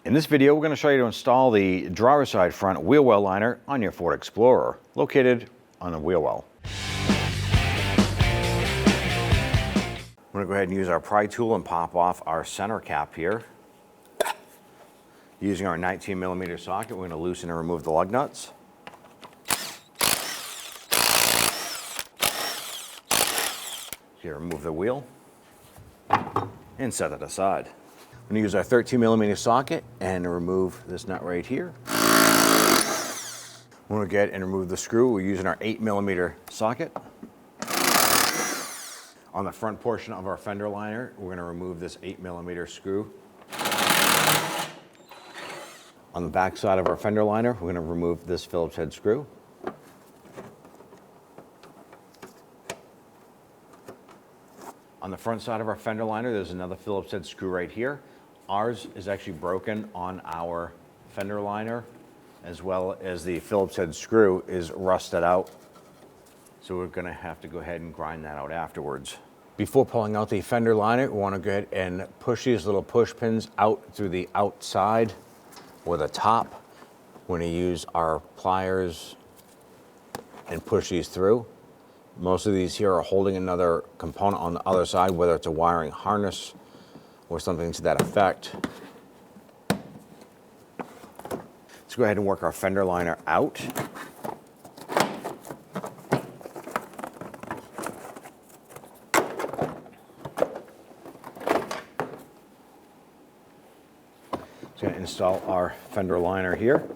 In this video, we're going to show you to install the driver's side front wheel well liner on your Ford Explorer, located on the wheel well. I'm going to go ahead and use our pry tool and pop off our center cap here. Using our 19mm socket, we're going to loosen and remove the lug nuts. Here, remove the wheel and set it aside. I'm going to use our 13mm socket and remove this nut right here. I'm going to get and remove the screw. We're using our 8mm socket. On the front portion of our fender liner, we're going to remove this 8mm screw. On the back side of our fender liner, we're going to remove this Phillips head screw. On the front side of our fender liner, there's another Phillips head screw right here. Ours is actually broken on our fender liner, as well as the Phillips head screw is rusted out. So we're going to have to go ahead and grind that out afterwards. Before pulling out the fender liner, we want to go ahead and push these little push pins out through the outside or the top. We're going to use our pliers and push these through. Most of these here are holding another component on the other side, whether it's a wiring harness or something to that effect. Let's go ahead and work our fender liner out. Just going to install our fender liner here.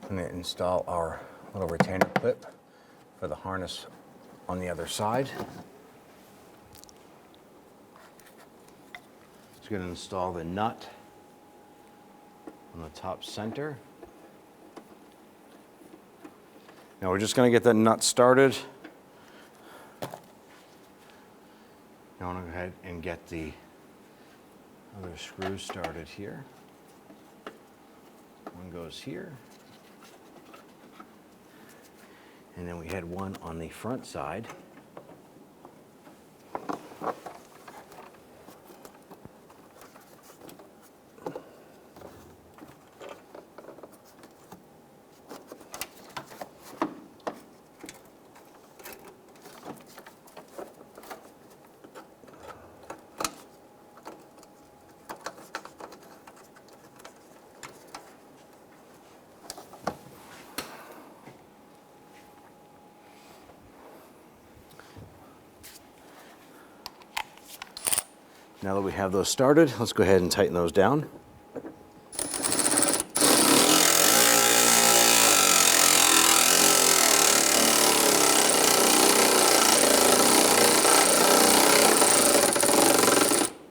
I'm going to install our little retainer clip for the harness on the other side. Just going to install the nut on the top center. Now we're just going to get that nut started. Now I'm going to go ahead and get the other screws started here. One goes here. And then we had one on the front side. Now that we have those started, let's go ahead and tighten those down.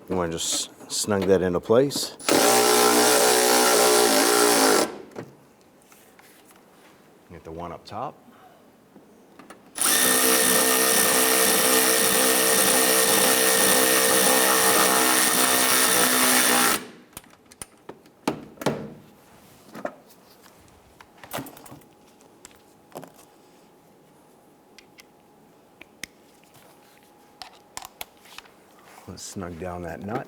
You want to just snug that into place. Get the one up top. Let's snug down that nut.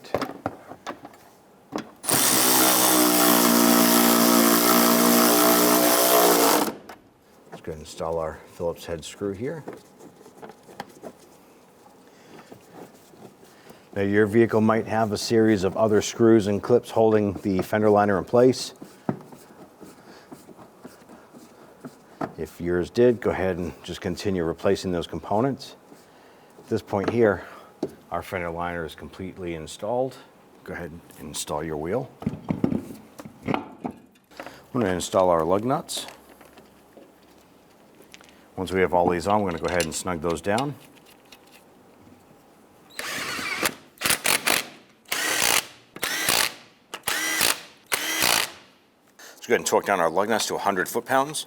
Let's go ahead and install our Phillips head screw here. Now your vehicle might have a series of other screws and clips holding the fender liner in place. If yours did, go ahead and just continue replacing those components. At this point here, our fender liner is completely installed. Go ahead and install your wheel. I'm going to install our lug nuts. Once we have all these on, we're going to go ahead and snug those down. Let's go ahead and torque down our lug nuts to 100 foot-pounds.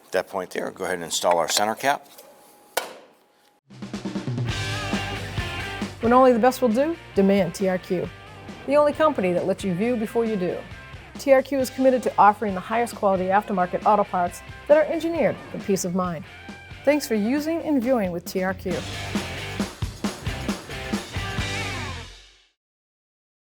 At that point there, go ahead and install our center cap. When only the best will do, demand TRQ. The only company that lets you view before you do. TRQ is committed to offering the highest quality aftermarket auto parts that are engineered for peace of mind. Thanks for using and viewing with TRQ.